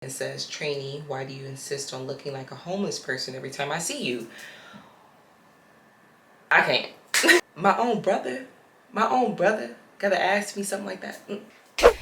It says, "Trainee, why do you insist on looking like a homeless person every time I see you?" I can't. My own brother gotta ask me something like that.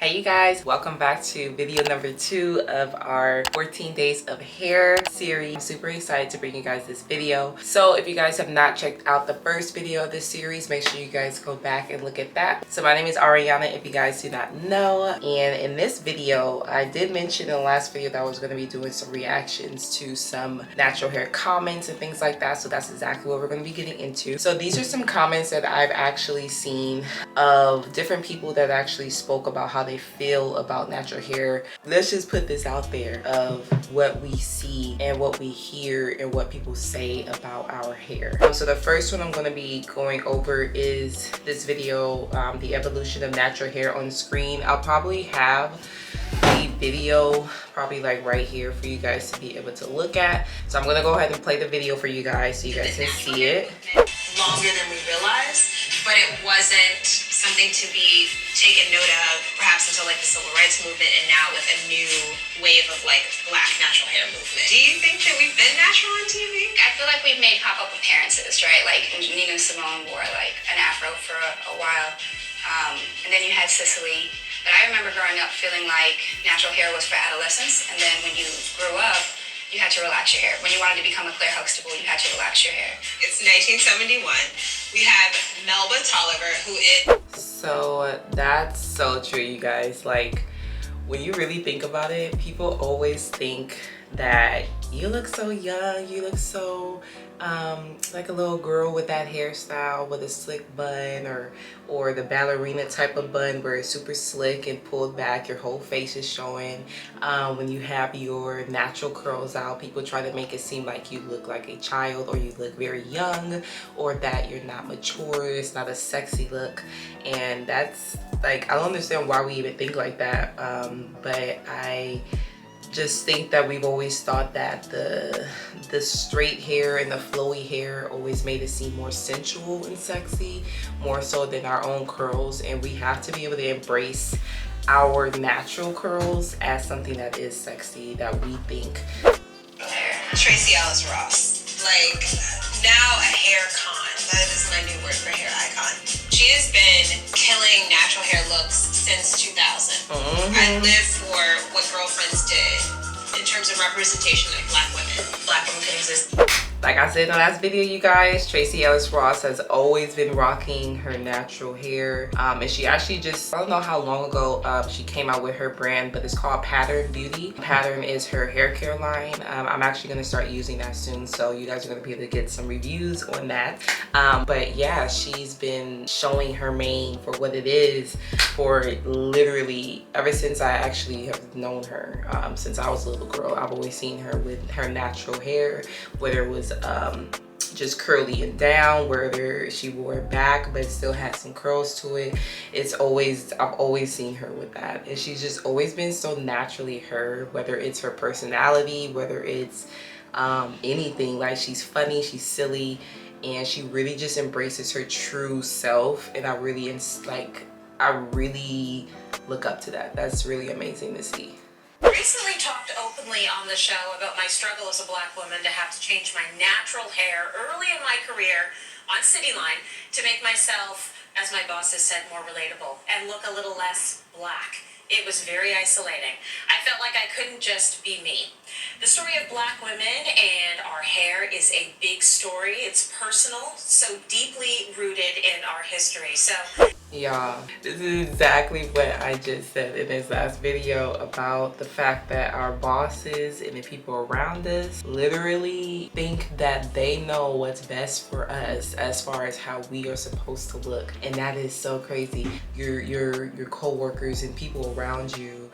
Hey you guys, welcome back to video number 2 of our 14 days of hair series. I'm super excited to bring you guys this video. So if you guys have not checked out the first video of this series, make sure you guys go back and look at that. So my name is Ariana, if you guys do not know, and in this video I did mention in the last video that I was going to be doing some reactions to some natural hair comments and things like that. So that's exactly what we're going to be getting into. So these are some comments that I've actually seen of different people that actually spoke about how they feel about natural hair. Let's just put this out there of what we see and what we hear and what people say about our hair. So the first one I'm going to be going over is this video, the evolution of natural hair on screen. I'll probably have the video probably like right here for you guys to be able to look at. So I'm going to go ahead and play the video for you guys so you guys can see it. Longer than we realized, but it wasn't something to be taken note of perhaps until like the civil rights movement, and now with a new wave of like black natural hair movement. Do you think that we've been natural on TV? I feel like we've made pop-up appearances, right? Like Nina Simone wore like an afro for a while, and then you had Cicely. But I remember growing up feeling like natural hair was for adolescents, and then when you grew up, you had to relax your hair. When you wanted to become a Claire Huxtable, you had to relax your hair. It's 1971. We have Melba Tolliver, who is... So that's so true, you guys. Like, when you really think about it, people always think that you look so young, you look so like a little girl with that hairstyle with a slick bun, or the ballerina type of bun where it's super slick and pulled back, your whole face is showing. When you have your natural curls out, people try to make it seem like you look like a child, or you look very young, or that you're not mature, it's not a sexy look. And that's like, I don't understand why we even think like that, but I just think that we've always thought that the straight hair and the flowy hair always made it seem more sensual and sexy, more so than our own curls. And we have to be able to embrace our natural curls as something that is sexy, that we think. Tracy Ellis Ross, like now a hair con. That is my new word for hair icon. She has been killing natural hair looks since 2000. I live for what Girlfriends did in terms of representation of black women. Black women can exist. Like I said in the last video, you guys, Tracy Ellis Ross has always been rocking her natural hair. And she actually just, I don't know how long ago she came out with her brand, but it's called Pattern Beauty. Pattern is her hair care line. I'm actually going to start using that soon, so you guys are going to be able to get some reviews on that. But yeah, she's been showing her mane for what it is for literally ever since I actually have known her. Since I was a little girl, I've always seen her with her natural hair, whether it was just curly and down, whether she wore it back but still had some curls to it. I've always seen her with that, and she's just always been so naturally her, whether it's her personality, whether it's anything. Like, she's funny, she's silly, and she really just embraces her true self, and I really look up to that. That's really amazing to see. Recently talked openly on the show about my struggle as a black woman to have to change my natural hair early in my career on City Line to make myself, as my boss has said, more relatable and look a little less black. It was very isolating. I felt like I couldn't just be me. The story of black women and our hair is a big story. It's personal, so deeply rooted in our history. So y'all, this is exactly what I just said in this last video about the fact that our bosses and the people around us literally think that they know what's best for us as far as how we are supposed to look. And that is so crazy. Your co-workers and people around you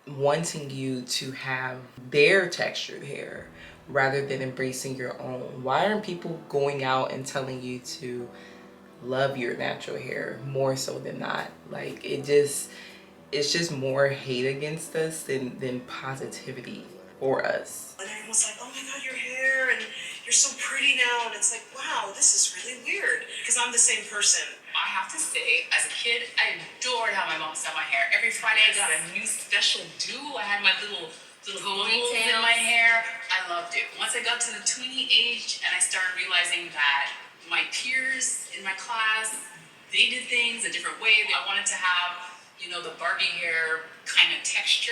wanting you to have their textured hair rather than embracing your own. Why aren't people going out and telling you to love your natural hair more so than not? Like, it's just more hate against us than positivity for us. And everyone's like, oh my god, your hair, and you're so pretty now. And it's like, wow, this is really weird. Because I'm the same person. I have to say, as a kid, I adored how my mom styled my hair. Every Friday, I got a new special do. I had my little ponytails in my hair. I loved it. Once I got to the tweeny age and I started realizing that my peers in my class, they did things a different way. I wanted to have, you know, the Barbie hair kind of texture.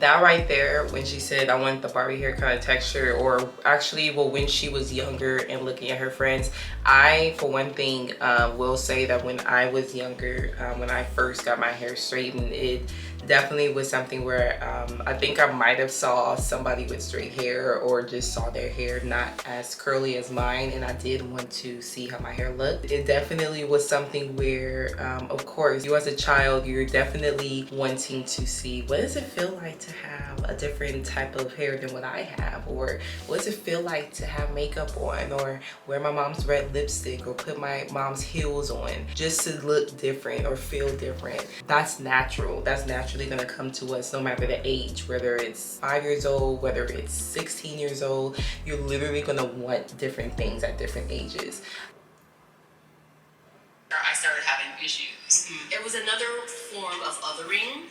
That right there, when she said I want the Barbie hair kind of texture, or actually, well, when she was younger and looking at her friends, I, for one thing, will say that when I was younger, when I first got my hair straightened, it definitely was something where I think I might have saw somebody with straight hair, or just saw their hair not as curly as mine, and I did want to see how my hair looked. It definitely was something where, of course, you as a child, you're definitely wanting to see, what does it feel like to have a different type of hair than what I have, or what does it feel like to have makeup on, or wear my mom's red lipstick, or put my mom's heels on, just to look different or feel different. That's natural. That's naturally gonna come to us no matter the age, whether it's 5 years old, whether it's 16 years old. You're literally gonna want different things at different ages. I started having issues. It was another form of othering.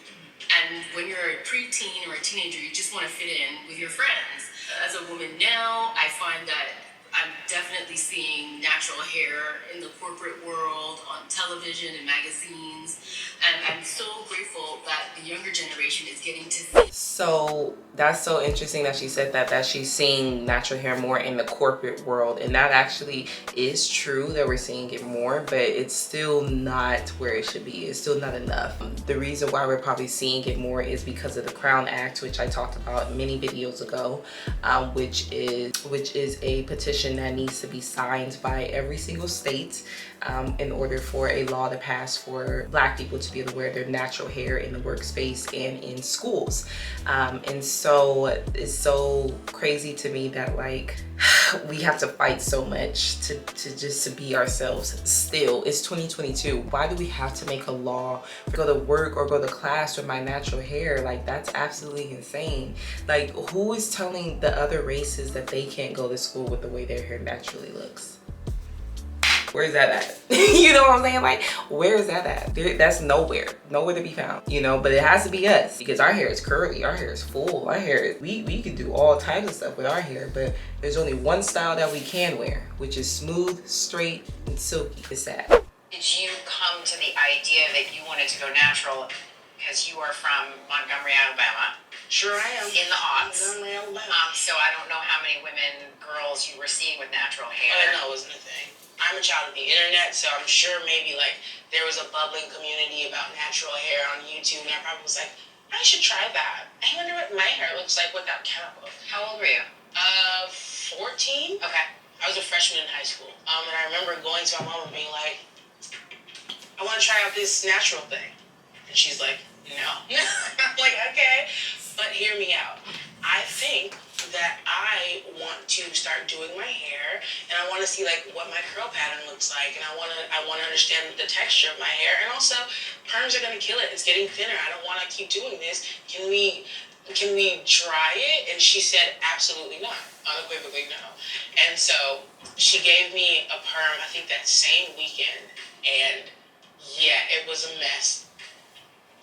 And when you're a preteen or a teenager, you just want to fit in with your friends. As a woman now, I find that I'm definitely seeing natural hair in the corporate world, on television and magazines. And I'm so grateful that the younger generation is getting to see. So that's so interesting that she said that she's seeing natural hair more in the corporate world, and that actually is true that we're seeing it more, but it's still not where it should be. It's still not enough. The reason why we're probably seeing it more is because of the Crown Act, which I talked about many videos ago, which is a petition that needs to be signed by every single state in order for a law to pass for Black people to be able to wear their natural hair in the workspace and in schools. And so it's so crazy to me that, like, we have to fight so much to just to be ourselves. Still, it's 2022. Why do we have to make a law to go to work or go to class with my natural hair? Like, that's absolutely insane. Like, who is telling the other races that they can't go to school with the way their hair naturally looks? Where's that at? You know what I'm saying? Like, where is that at? That's nowhere to be found, you know. But it has to be us, because our hair is curly, our hair is full, our hair, we can do all types of stuff with our hair, but there's only one style that we can wear, which is smooth, straight, and silky. It's sad. Did you come to the idea that you wanted to go natural because you are from Montgomery, Alabama? Sure I am. In the aughts. Montgomery, Alabama. So I don't know how many women, girls you were seeing with natural hair. Oh, no, it wasn't a thing. I'm a child of the internet, so I'm sure maybe like there was a bubbling community about natural hair on YouTube, and I probably was like, I should try that. I wonder what my hair looks like without chemicals. How old were you? 14. Okay. I was a freshman in high school. And I remember going to my mom and being like, I want to try out this natural thing. And she's like, no. I'm like, okay, but hear me out. I think that I want to start doing my hair, and I want to see like what my curl pattern looks like, and I want to understand the texture of my hair, and also perms are gonna kill it. It's getting thinner. I don't want to keep doing this. Can we dry it? And she said absolutely not, unequivocally no. And so she gave me a perm, I think that same weekend, and yeah, it was a mess.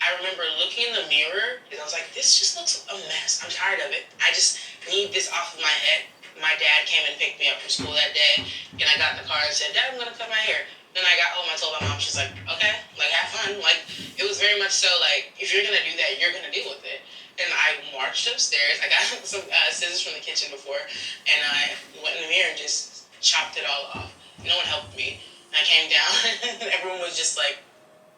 I remember looking in the mirror and I was like, this just looks a mess. I'm tired of it. I just need this off of my head. My dad came and picked me up from school that day, and I got in the car and said, Dad, I'm gonna cut my hair. Then I got home, I told my mom, she's like, okay, like have fun. Like, it was very much so like, if you're gonna do that, you're gonna deal with it. And I marched upstairs. I got some scissors from the kitchen before, and I went in the mirror and just chopped it all off. No one helped me. I came down and everyone was just like,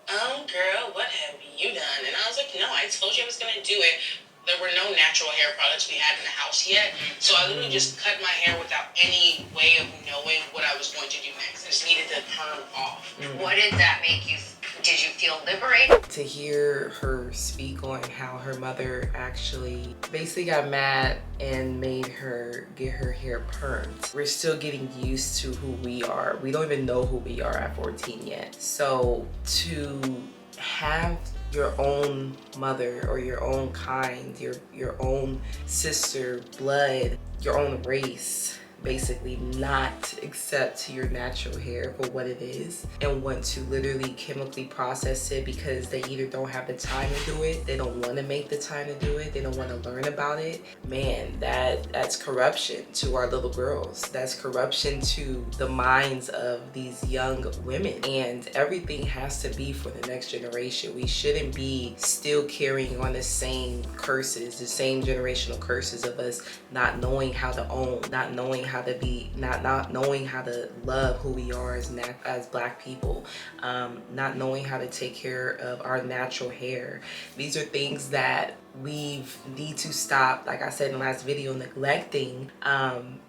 girl, what have you done? And I was like, no, I told you I was going to do it. There were no natural hair products we had in the house yet. So I literally just cut my hair without any way of knowing what I was going to do next. I just needed to perm off. What did that make you? Did you feel liberated? To hear her speak on how her mother actually basically got mad and made her get her hair permed. We're still getting used to who we are. We don't even know who we are at 14 yet. So to have your own mother or your own kind, your own sister, blood, your own race basically not accept your natural hair for what it is and want to literally chemically process it because they either don't have the time to do it, they don't want to make the time to do it, they don't want to learn about it. Man, that's corruption to our little girls. That's corruption to the minds of these young women, and everything has to be for the next generation. We shouldn't be still carrying on the same curses, the same generational curses of us not knowing how to own, not knowing how to be, not knowing how to love who we are as Black people, not knowing how to take care of our natural hair. These are things that we need to stop, like I said in the last video, neglecting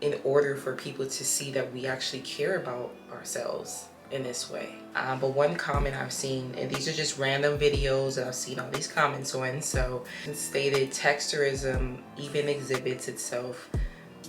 in order for people to see that we actually care about ourselves in this way. But one comment I've seen, and these are just random videos that I've seen all these comments on, so it stated texturism even exhibits itself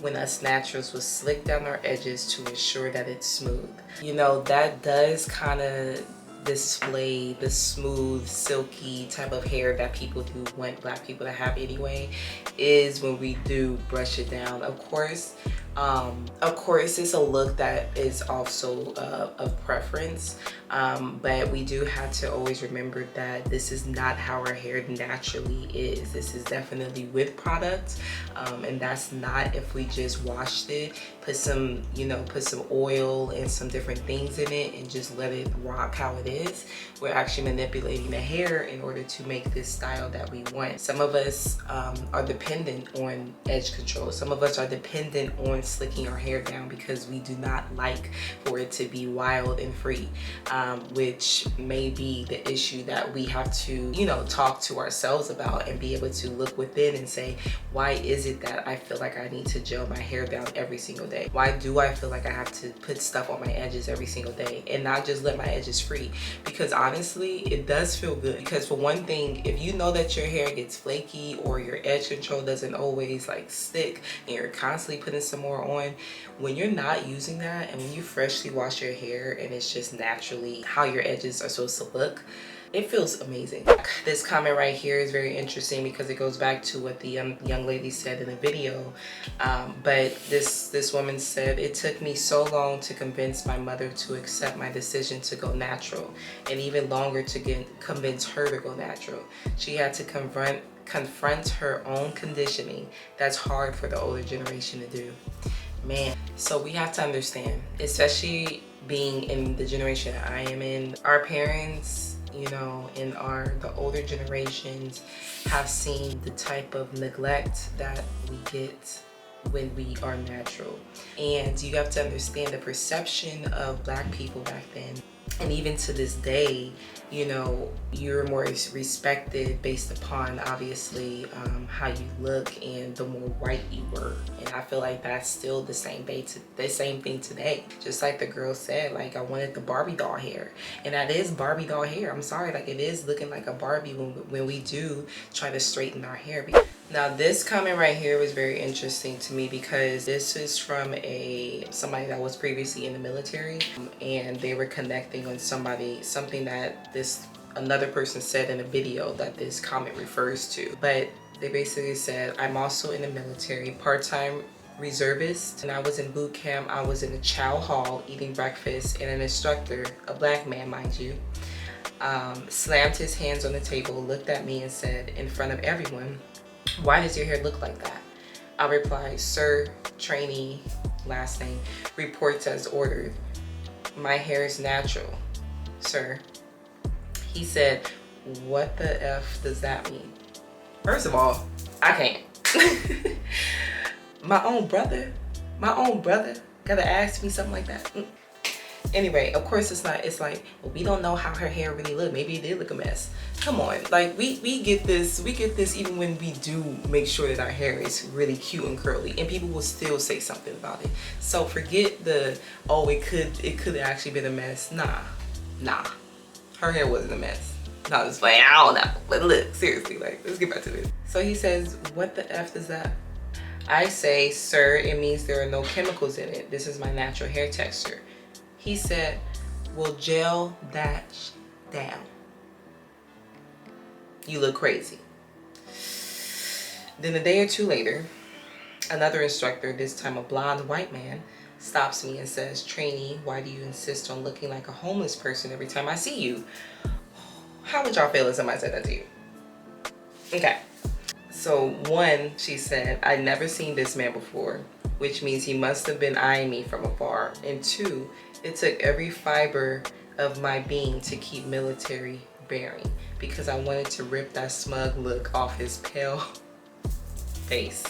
when us naturals will slick down our edges to ensure that it's smooth. You know, that does kind of display the smooth, silky type of hair that people do want Black people to have anyway, is when we do brush it down. Of course, it's a look that is also of preference, but we do have to always remember that this is not how our hair naturally is. This is definitely with product, and that's not if we just washed it, put some oil and some different things in it and just let it rock how it is. We're actually manipulating the hair in order to make this style that we want. Some of us are dependent on edge control. Some of us are dependent on slicking our hair down because we do not like for it to be wild and free, which may be the issue that we have to, talk to ourselves about and be able to look within and say, why is it that I feel like I need to gel my hair down every single day? Why do I feel like I have to put stuff on my edges every single day and not just let my edges free? Because honestly, it does feel good. Because for one thing, if you know that your hair gets flaky or your edge control doesn't always like stick and you're constantly putting some more on, when you're not using that and when you freshly wash your hair and it's just naturally how your edges are supposed to look, it feels amazing. This comment right here is very interesting because it goes back to what the young lady said in the video, but this woman said, it took me so long to convince my mother to accept my decision to go natural, and even longer to convince her to go natural. She had to confront her own conditioning. That's hard for the older generation to do. Man, so we have to understand, especially being in the generation that I am in, our parents, in the older generations have seen the type of neglect that we get when we are natural. And you have to understand the perception of Black people back then, and even to this day, you're more respected based upon obviously how you look and the more white you were. And I feel like that's still the same thing today. Just like the girl said, like, I wanted the Barbie doll hair, and that is Barbie doll hair. I'm sorry, like, it is looking like a Barbie when we do try to straighten our hair. Now this comment right here was very interesting to me because this is from somebody that was previously in the military, and they were connecting on something that another person said in a video that this comment refers to. But they basically said, I'm also in the military, part-time reservist. When I was in boot camp, I was in a chow hall eating breakfast, and an instructor, a Black man mind you, slammed his hands on the table, looked at me and said in front of everyone, why does your hair look like that? I replied, sir, trainee, last name, reports as ordered. My hair is natural, sir. He said, what the F does that mean? First of all, I can't. My own brother gotta ask me something like that. Anyway, of course it's like, well, we don't know how her hair really looked. Maybe it did look a mess. Come on, like we get this even when we do make sure that our hair is really cute and curly, and people will still say something about it. So forget it could have actually been a mess. Nah, her hair wasn't a mess. No, just playing, I don't know. But look, seriously, like, let's get back to this. So he says, what the F is that? I say, sir, it means there are no chemicals in it. This is my natural hair texture. He said, well, gel that down. You look crazy. Then a day or two later, Another instructor, this time a blonde white man, stops me and says, "Trainee, why do you insist on looking like a homeless person every time I see you?" How would y'all feel if somebody said that to you? Okay. So one, she said, "I never seen this man before, which means he must have been eyeing me from afar. And two, it took every fiber of my being to keep military bearing because I wanted to rip that smug look off his pale face."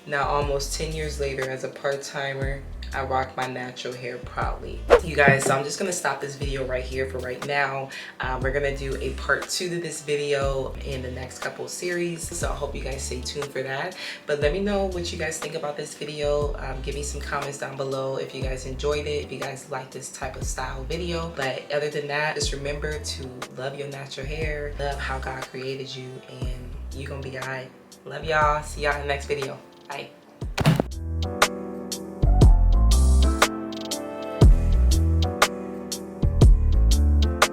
Now, almost 10 years later, as a part-timer, I rock my natural hair proudly. You guys, so I'm just gonna stop this video right here for right now. We're gonna do a part 2 to this video in the next couple series, so I hope you guys stay tuned for that. But let me know what you guys think about this video. Give me some comments down below if you guys enjoyed it, if you guys like this type of style video. But other than that, just remember to love your natural hair, love how God created you, and you're gonna be all right. Love y'all. See y'all in the next video. Bye.